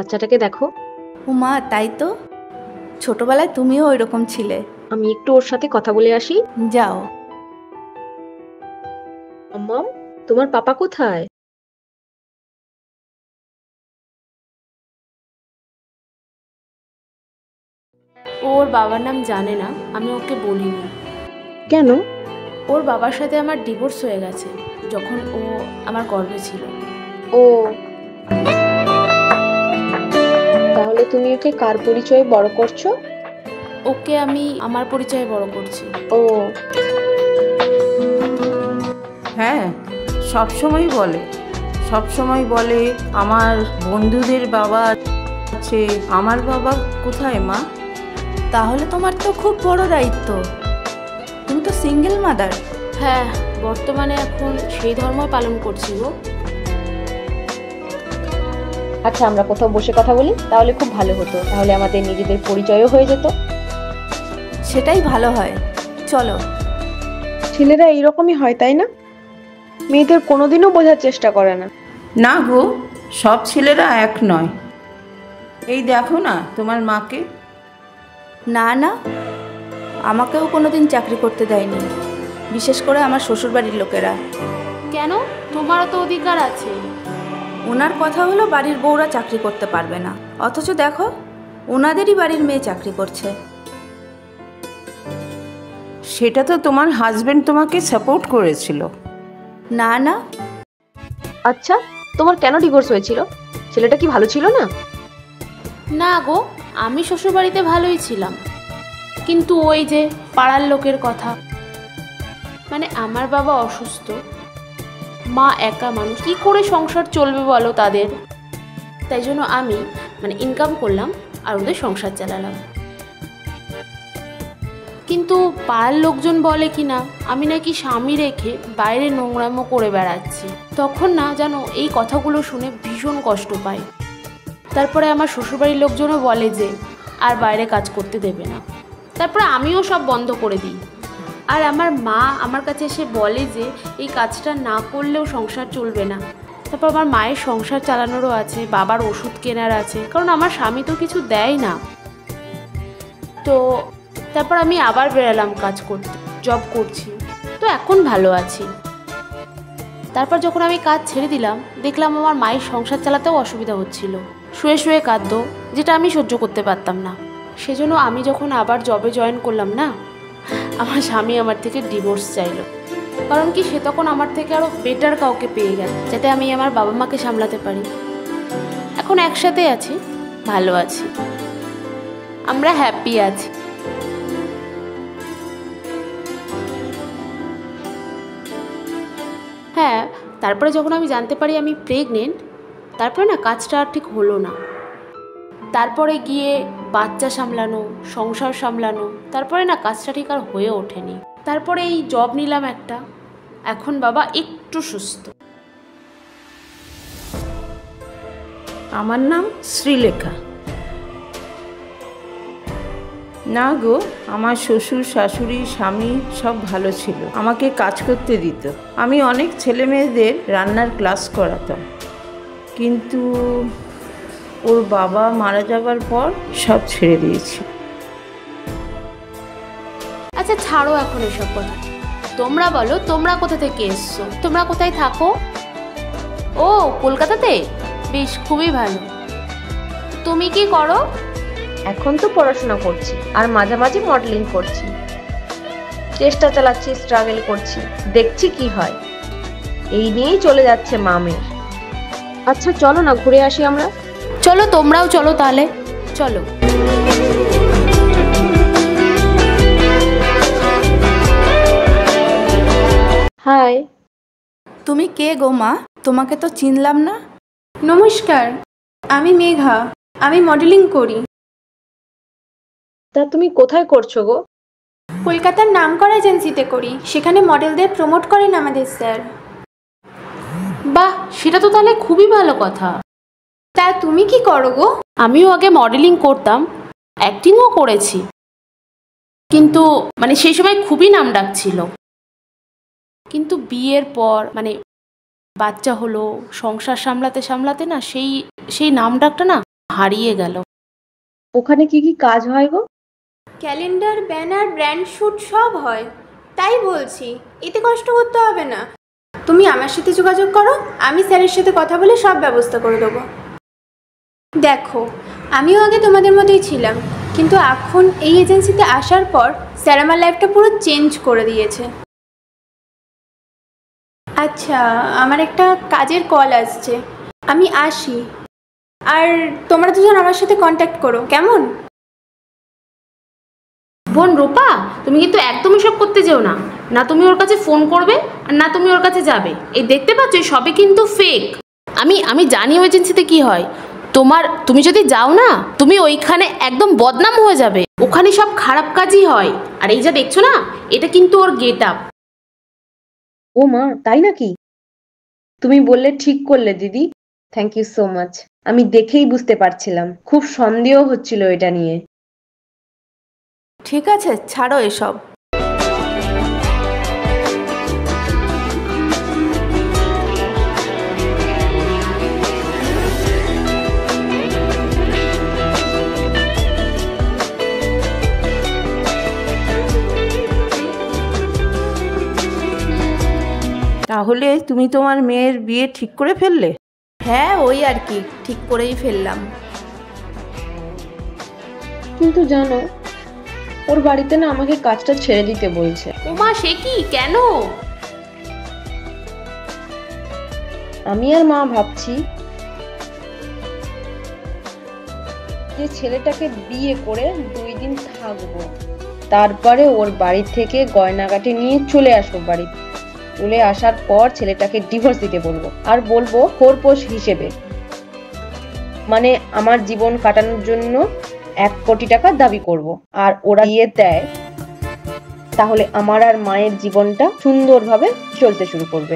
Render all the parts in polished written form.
বাচ্চাটাকে দেখো। ও মা, তাই তো, ছোটবেলায় তুমিও ওইরকম ছিলে। আমি একটু ওর সাথে কথা বলে আসি। যাও। মাম্মাম, তোমার পাপা কোথায়? ওর বাবার নাম জানে না, আমি ওকে বলিনি। কেন? ওর বাবার সাথে আমার ডিভোর্স হয়ে গেছে যখন ও আমার গর্ভে ছিল। ও, তাহলে তুমি ওকে কার পরিচয়ে বড় করছো? ওকে আমি আমার পরিচয়ে বড় করছি। ও হ্যাঁ, সবসময় বলে আমার বন্ধুদের বাবা আছে, আমার বাবা কোথায় মা? তাহলে তোমার তো খুব বড় দায়িত্ব, তুমি তো সিঙ্গেল মাদার। হ্যাঁ, বর্তমানে এখন সেই ধর্ম পালন করছি গো। আচ্ছা, আমরা কোথাও বসে কথা বলি, তাহলে খুব ভালো হতো। তাহলে আমাদের নিজেদের পরিচয়ও হয়ে যেত। সেটাই ভালো হয়, চলো। ছেলেরা এইরকমই হয়, তাই না? মেয়েদের কোনোদিনও বোঝার চেষ্টা করে না। না গো, সব ছেলেরা এক নয়। এই দেখো না তোমার মাকে। না না, আমাকেও কোনোদিন চাকরি করতে দেয়নি, বিশেষ করে আমার শ্বশুরবাড়ির লোকেরা। কেন? তোমারও তো অধিকার আছে। ওনার কথা হলো বাড়ির বউরা চাকরি করতে পারবে না, অথচ দেখো ওনাদেরই বাড়ির মেয়ে চাকরি করছে। সেটা তো তোমার হাজবেন্ড তোমাকে সাপোর্ট করেছিল। না না। আচ্ছা, তোমার কেন ডিভোর্স হয়েছিল? ছেলেটা কি ভালো ছিল না? না গো, আমি শ্বশুরবাড়িতে ভালোই ছিলাম, কিন্তু ওই যে পাড়ার লোকের কথা, মানে আমার বাবা অসুস্থ, মা একা মানুষ, কি করে সংসার চলবে বলো তাদের? তাই জন্য আমি ইনকাম করলাম আর ওদের সংসার চালালাম। কিন্তু পাড়ার লোকজন বলে কি না আমি নাকি স্বামী রেখে বাইরে নোংরামো করে বেড়াচ্ছি। তখন না জানো, এই কথাগুলো শুনে ভীষণ কষ্ট পাই। তারপরে আমার শ্বশুরবাড়ির লোকজনও বলে যে আর বাইরে কাজ করতে দেবে না। তারপরে আমিও সব বন্ধ করে দিই। আর আমার মা আমার কাছে এসে বলে যে এই কাজটা না করলেও সংসার চলবে না। তারপর আমার মায়ের সংসার চালানোরও আছে, বাবার ওষুধ কেনার আছে, কারণ আমার স্বামী তো কিছু দেয় না। তো তারপর আমি আবার বেরালাম কাজ করতে, জব করছি, তো এখন ভালো আছি। তারপর যখন আমি কাজ ছেড়ে দিলাম, দেখলাম আমার মায়ের সংসার চালাতেও অসুবিধা হচ্ছিল, শুয়ে শুয়ে কাঁদতো, যেটা আমি সহ্য করতে পারতাম না। সেজন্য আমি যখন আবার জবে জয়েন করলাম না, আমার স্বামী আমার থেকে ডিভোর্স চাইলো। কারণ কি, সে তখন আমার থেকে আরও বেটার কাউকে পেয়ে গেল, যাতে আমি আমার বাবা মাকে সামলাতে পারি। এখন একসাথে আছি, ভালো আছি, আমরা হ্যাপি আছি। হ্যাঁ, তারপরে যখন আমি জানতে পারি আমি প্রেগনেন্ট, তারপরে না কাজটা আর ঠিক হলো না। তারপরে গিয়ে বাচ্চা সামলানো, সংসার সামলানো, তারপরে না কাজটা ঠিক আর হয়ে ওঠেনি। তারপরে এই জব নিলাম একটা, এখন বাবা একটু সুস্থ। আমার নাম শ্রীলেখা। না গো, আমার শ্বশুর শাশুড়ি স্বামী সব ভালো ছিল, আমাকে কাজ করতে দিত। আমি অনেক ছেলে মেয়েদের রান্নার ক্লাস করাতাম, কিন্তু ওর বাবা মারা যাবার পর সব ছেড়ে দিয়েছি। আচ্ছা ছাড়ো এখন এসব কথা, তোমরা বলো তোমরা কোথা থেকে এসছো, তোমরা কোথায় থাকো? ও, কলকাতাতে? বেশ, খুবই ভালো। তুমি কি করো? এখন তো পড়াশোনা করছি আর মাঝে মাঝে মডেলিং করছি, চেষ্টা চালাচ্ছি, স্ট্রাগল করছি, দেখছি কি হয়। এই নিয়েই চলে যাচ্ছে মামের। আচ্ছা চলো না ঘুরে আসি আমরা। চলো, তোমরাও চলো তাহলে, চলো। হাই। তুমি কে গো মা? তোমাকে তো চিনলাম না। নমস্কার, আমি মেঘা, আমি মডেলিং করি। তা তুমি কোথায় করছো গো? কলকাতার নামকরা এজেন্সিতে করি, সেখানে মডেলদের প্রমোট করেন আমাদের স্যার। বাহ, সেটা তো তাহলে খুবই ভালো কথা। তা তুমি কি করো গো? আমিও আগে মডেলিং করতাম, অ্যাক্টিংও করেছি, কিন্তু সেই সময় খুবই নাম ডাক ছিল। কিন্তু বিয়ের পর বাচ্চা হলো, সংসার সামলাতে সামলাতে না সেই নাম ডাকটা না হারিয়ে গেল। ওখানে কি কি কাজ হয় গো? ক্যালেন্ডার, ব্যানার, ব্র্যান্ড শ্যুট সব হয়। তাই বলছি, এতে কষ্ট করতে হবে না। তুমি আমার সাথে যোগাযোগ করো, আমি স্যারের সাথে কথা বলে সব ব্যবস্থা করে দেবো। দেখো, আমিও আগে তোমাদের মতোই ছিলাম, কিন্তু এখন এই এজেন্সিতে আসার পর স্যার আমার লাইফটা পুরো চেঞ্জ করে দিয়েছে। আচ্ছা, আমার একটা কাজের কল আসছে, আমি আসি। আর তোমরা দুজন আমার সাথে কন্ট্যাক্ট করো, কেমন? বোন রূপা, তুমি কিন্তু একদমই সব করতে যেও না। না তুমি ওর কাছে ফোন করবে আর না তুমি ওর কাছে যাবে। এই দেখতে পাচ্ছ, সবে কিন্তু ফেক। আমি জানি ওই এজেন্সিতে কি হয়। তুমি যদি যাও না, তুমি ওইখানে একদম বদনাম হয়ে যাবে। ওখানে সব খারাপ কাজই হয়। আর এই যা দেখছো না, এটা কিন্তু ওর গেট আপ। ও মা, তাই নাকি? তুমি বললে ঠিক করলে দিদি, থ্যাংক ইউ সো মাচ। আমি দেখেই বুঝতে পারছিলাম, খুব সন্দেহ হচ্ছিল এটা নিয়ে। ঠিক আছে, ছাড়ো এসব। তাহলে তুমি তোমার মেয়ের বিয়ে ঠিক করে ফেললে? হ্যাঁ, ওই আর কি, ঠিক করেই ফেললাম। কিন্তু জানো, ওর বাড়িতে না আমাকে কাজটা ছেড়ে দিতে বলছে। ওমা, সে কি? কেন? আমি আর মা ভাবছি যে ছেলেটাকে বিয়ে করে 2 দিন থাকবো, তারপরে ওর বাড়ি থেকে গয়নাগাটি নিয়ে চলে আসবো বাড়ি। চলে আসার পর ছেলেটাকে ডিভোর্স দিতে বলবো, আর বলবো খোরপোশ হিসেবে, মানে আমার জীবন কাটানোর জন্য 1 কোটি টাকা দাবি করব। আর ওরা দিয়ে দেয়, তাহলে আমার আর মায়ের জীবনটা সুন্দরভাবে চলতে শুরু করবে।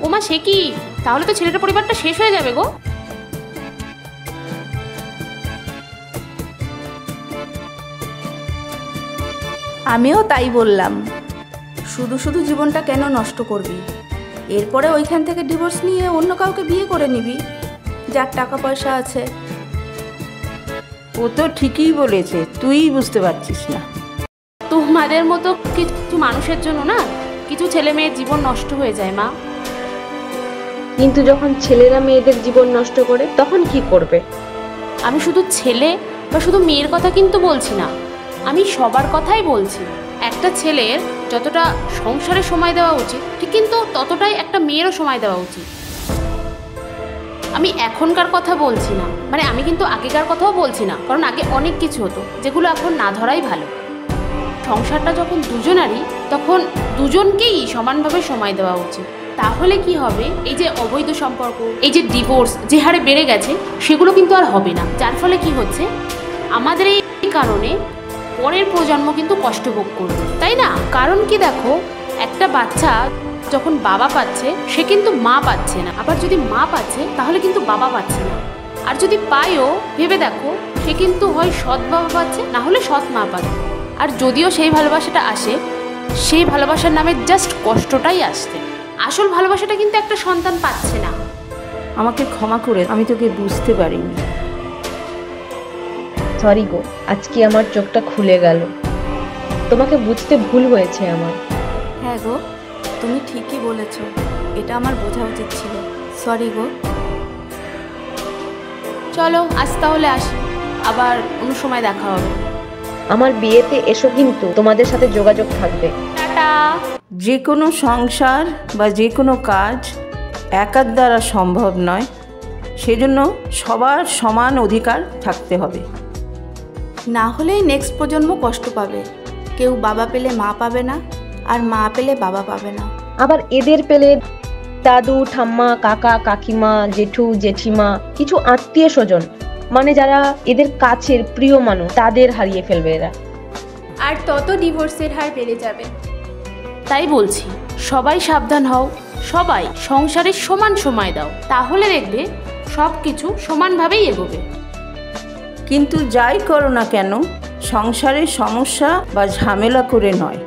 ওমা, সে কি? তাহলে তো ছেলেটার পরিবারটা শেষ হয়ে যাবে গো। আমিও তাই বললাম, শুধু শুধু জীবনটা কেন নষ্ট করবি? এরপরে ওইখান থেকে ডিভোর্স নিয়ে অন্য কাউকে বিয়ে করে নিবি, যার টাকা পয়সা আছে। ও তো ঠিকই বলেছে, তুই বুঝতে পারছিস না। তোমাদের মতো কিছু মানুষের জন্য না কিছু ছেলে মেয়ের জীবন নষ্ট হয়ে যায় মা। কিন্তু যখন ছেলেরা মেয়েদের জীবন নষ্ট করে, তখন কি করবে? আমি শুধু ছেলে বা শুধু মেয়ের কথা কিন্তু বলছি না, আমি সবার কথাই বলছি। একটা ছেলের যতটা সংসারে সময় দেওয়া উচিত, ঠিক কিন্তু ততটাই একটা মেয়েরও সময় দেওয়া উচিত। আমি এখনকার কথা বলছি না, মানে আমি কিন্তু আগেকার কথাও বলছি না, কারণ আগে অনেক কিছু হতো যেগুলো এখন না ধরাই ভালো। সংসারটা যখন দুজনারই, তখন দুজনকেই সমানভাবে সময় দেওয়া উচিত। তাহলে কি হবে, এই যে অবৈধ সম্পর্ক, এই যে ডিভোর্স যে হারে বেড়ে গেছে, সেগুলো কিন্তু আর হবে না। যার ফলে কি হচ্ছে, আমাদের এই কারণে পরের প্রজন্ম কিন্তু কষ্ট ভোগ করবে, তাই না? কারণ কি দেখো, একটা বাচ্চা যখন বাবা পাচ্ছে, সে কিন্তু মা পাচ্ছে না। আবার যদি মা পাচ্ছে, তাহলে কিন্তু বাবা পাচ্ছে না। আর যদি পায়ও, ভেবে দেখো, সে কিন্তু হয় সৎ বাবা পাচ্ছে, না হলে সৎ মা পাচ্ছে। আর যদিও সেই ভালোবাসাটা আসে, সেই ভালোবাসার নামে জাস্ট কষ্টটাই আসছে। আসল ভালোবাসাটা কিন্তু একটা সন্তান পাচ্ছে না। আমাকে ক্ষমা করে, আমি তোকে বুঝতে পারিনি। সরি গো, আজকে আমার চোখটা খুলে গেল। তোমাকে বুঝতে ভুল হয়েছে আমার। হ্যাঁ গো, তুমি ঠিকই বলেছ, এটা আমার বোঝা উচিত ছিল। সরি গো। চলো আজ তাহলে আসি, আবার অন্য সময় দেখা হবে। আমার বিয়েতে এসো, কিন্তু তোমাদের সাথে যোগাযোগ থাকবে। টাটা। যে কোনো সংসার বা যে কোনো কাজ একার দ্বারা সম্ভব নয়, সেজন্য সবার সমান অধিকার থাকতে হবে। না হলেই নেক্সট প্রজন্ম কষ্ট পাবে। কেউ বাবা পেলে মা পাবে না, আর মা পেলে বাবা পাবে না। আবার এদের পেলে দাদু ঠাম্মা, কাকা কাকিমা, জেঠু জেঠিমা, কিছু আত্মীয় স্বজন, মানে যারা এদের কাছের প্রিয় মানুষ, তাদের হারিয়ে ফেলবে এরা। আর তত ডিভোর্সের হার বেড়ে যাবে। তাই বলছি, সবাই সাবধান হও, সবাই সংসারে সমান সময় দাও, তাহলে দেখবে সব কিছু সমানভাবেই এগোবে। কিন্তু যাই করো না কেন, সংসারের সমস্যা বা ঝামেলা করে নয়,